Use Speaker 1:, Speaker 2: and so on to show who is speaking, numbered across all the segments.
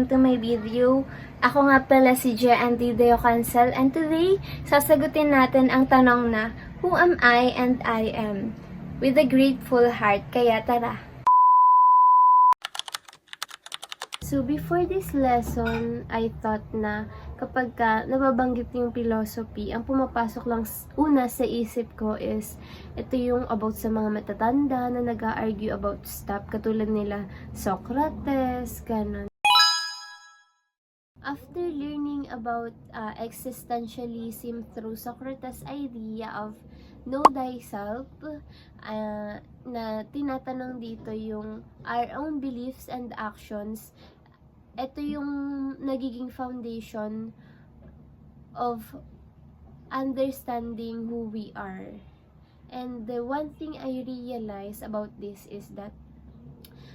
Speaker 1: welcome to my video. Ako nga pala si J.N.D. Deo Cancel and today, sasagutin natin ang tanong na, who am I and I am? With a grateful heart, kaya tara! So before this lesson, I thought na kapag nababanggit yung philosophy, ang pumapasok lang una sa isip ko is ito yung about sa mga matatanda na nag-argue about stuff katulad nila Socrates, ganun. After learning about existentialism through Socrates' idea of know thyself, na tinatanong dito yung our own beliefs and actions, ito yung nagiging foundation of understanding who we are. And the one thing I realize about this is that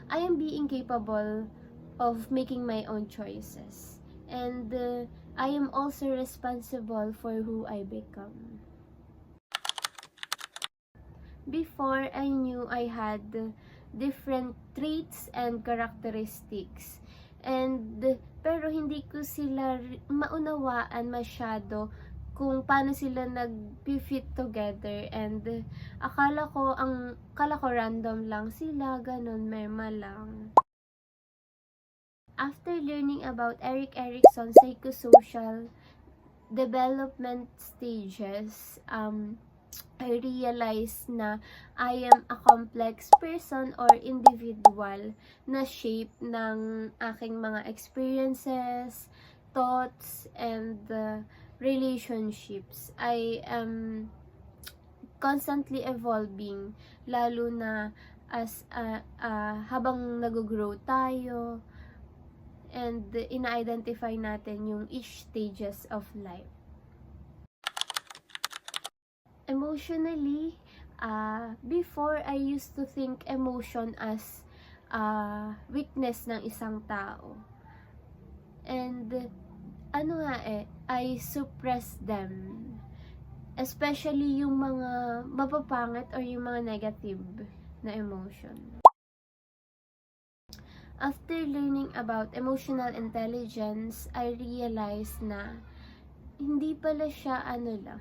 Speaker 1: I am being capable of making my own choices. And I am also responsible for who I become. Before, I knew I had different traits and characteristics. Pero hindi ko sila maunawaan masyado kung paano sila nag-fit together. And akala ko random lang sila, ganun, mema lang. After learning about Erik Erikson's psychosocial development stages, I realized na I am a complex person or individual na shape ng aking mga experiences, thoughts, and relationships. I am constantly evolving, lalo na as habang nag-grow tayo, and ina-identify natin yung each stages of life. Emotionally, before I used to think emotion as weakness ng isang tao. And I suppress them. Especially yung mga mapapangit or yung mga negative na emotion. After learning about emotional intelligence, I realized na hindi pala siya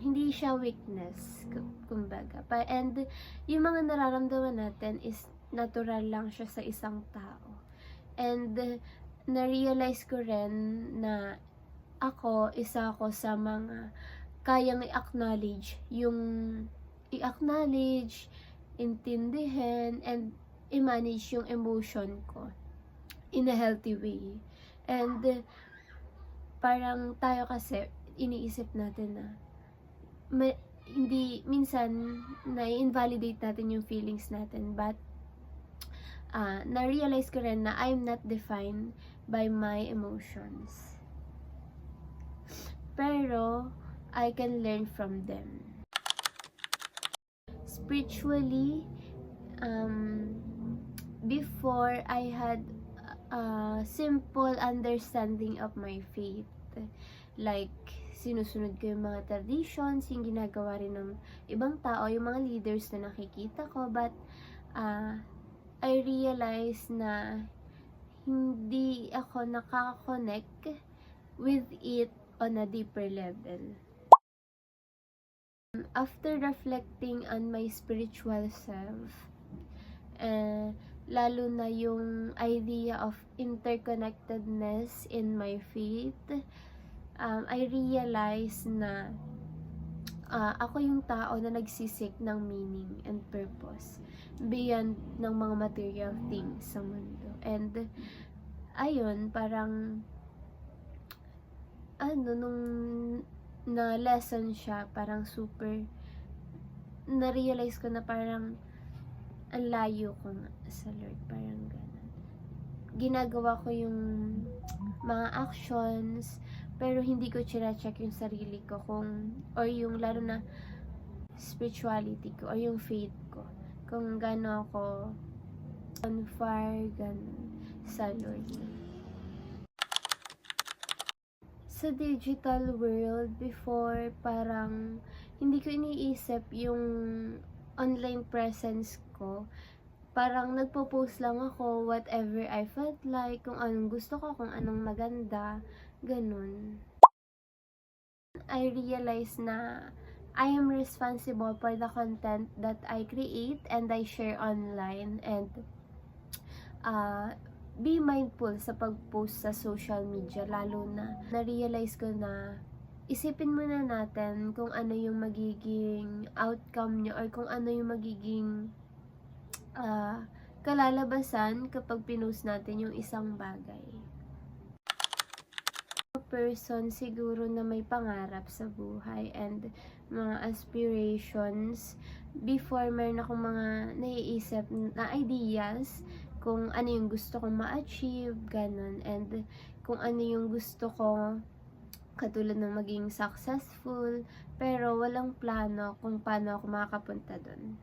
Speaker 1: hindi siya weakness, kumbaga. And yung mga nararamdaman natin is natural lang siya sa isang tao. And na-realize ko rin na isa ako sa mga kayang i-acknowledge, intindihin, and i-manage yung emotion ko in a healthy way. And parang tayo kasi iniisip natin na hindi minsan na-invalidate natin yung feelings natin, but na-realize ko rin na I'm not defined by my emotions, pero I can learn from them. Spiritually, before I had simple understanding of my faith. Like, sinusunod ko yung mga traditions, yung ginagawa rin ng ibang tao, yung mga leaders na nakikita ko. But, I realized na hindi ako nakaka-connect with it on a deeper level. After reflecting on my spiritual self, lalo na yung idea of interconnectedness in my faith, I realized na ako yung tao na nagsisik ng meaning and purpose beyond ng mga material things sa mundo. And ayun, parang nung na lesson siya, parang super na-realize ko na parang ang layo ko nga sa Lord, parang gano'n. Ginagawa ko yung mga actions, pero hindi ko check yung sarili ko or yung lalo na spirituality ko, or yung faith ko, kung gano'n ako on fire, gano'n, sa Lord. Sa digital world, before, parang hindi ko iniisip yung online presence ko parang nagpo-post lang ako whatever I felt like, kung anong gusto ko, kung anong maganda, ganun. I realized na I am responsible for the content that I create and I share online, and be mindful sa pag-post sa social media, lalo na na-realize ko na isipin muna natin kung ano yung magiging outcome niya or kung ano yung magiging kalalabasan kapag pinost natin yung isang bagay. Person siguro na may pangarap sa buhay and mga aspirations. Before, meron akong mga naiisip na ideas kung ano yung gusto kong ma-achieve, ganun. And kung ano yung gusto ko, katulad ng maging successful, pero walang plano kung paano ako makakapunta dun.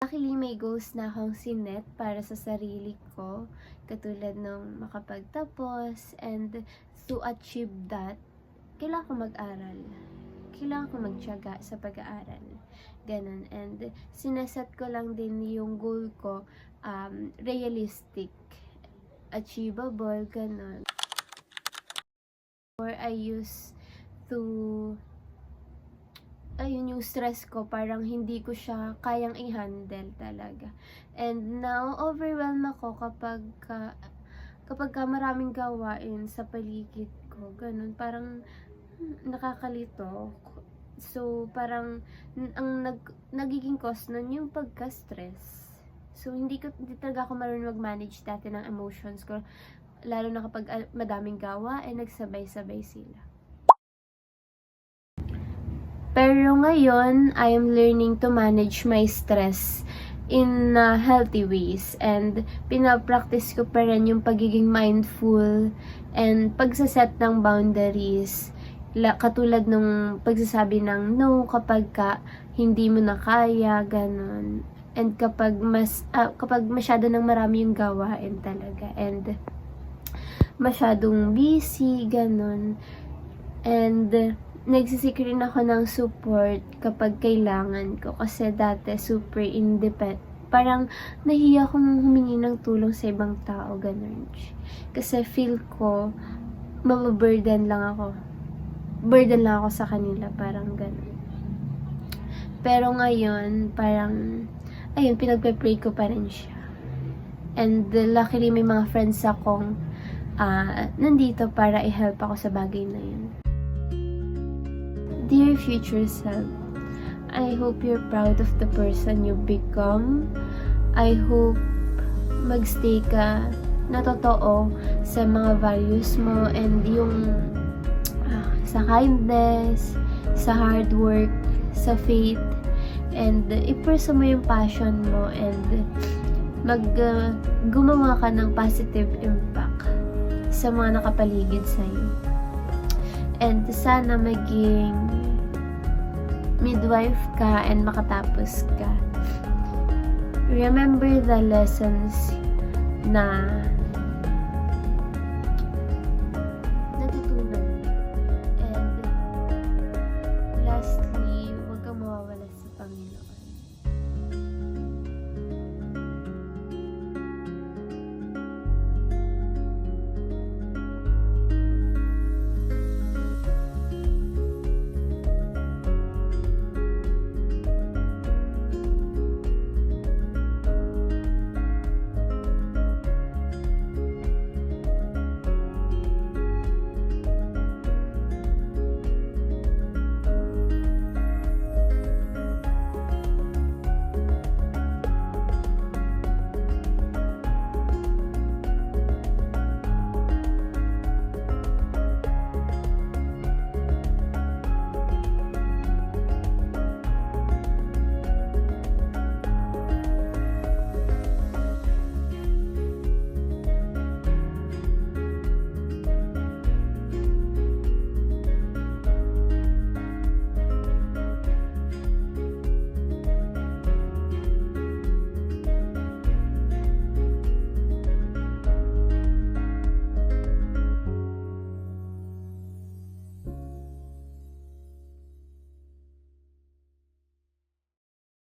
Speaker 1: Luckily, may goals na akong sinet para sa sarili ko, katulad ng makapagtapos, and to achieve that, kailangan ko mag-aral. Kailangan ko magtiyaga sa pag-aaral. Ganun. And sineset ko lang din yung goal ko, realistic, achievable, ganun. Or I used to yung stress ko, parang hindi ko siya kayang i-handle talaga. And now, overwhelmed ako kapag maraming gawain sa paligid ko. Ganun, parang nakakalito. So, parang ang nagiging cause nun yung pagka-stress. So, hindi talaga ako marunong mag-manage dati ng emotions ko. Lalo na kapag madaming gawain, nagsabay-sabay sila. Pero ngayon, I am learning to manage my stress in healthy ways. And pinapractice ko pa rin yung pagiging mindful and pagsaset ng boundaries. Katulad nung pagsasabi ng no kapag hindi mo na kaya, ganun. And kapag masyado nang marami yung gawain talaga. And masyadong busy, ganun. And nagsisik rin ako ng support kapag kailangan ko. Kasi dati super independent. Parang nahiya akong humingi ng tulong sa ibang tao, ganun. Kasi feel ko, mababurden lang ako. Burden lang ako sa kanila, parang ganun. Pero ngayon, parang, ayun, pinagpe-pray ko pa rin siya. And luckily, may mga friends akong nandito para i-help ako sa bagay na yun. Dear future self, I hope you're proud of the person you become. I hope magstay ka na totoo sa mga values mo and yung sa kindness, sa hard work, sa faith, and i-pursue mo yung passion mo and gumawa ka ng positive impact sa mga nakapaligid sa'yo. And sana maging midwife ka and makatapos ka. Remember the lessons na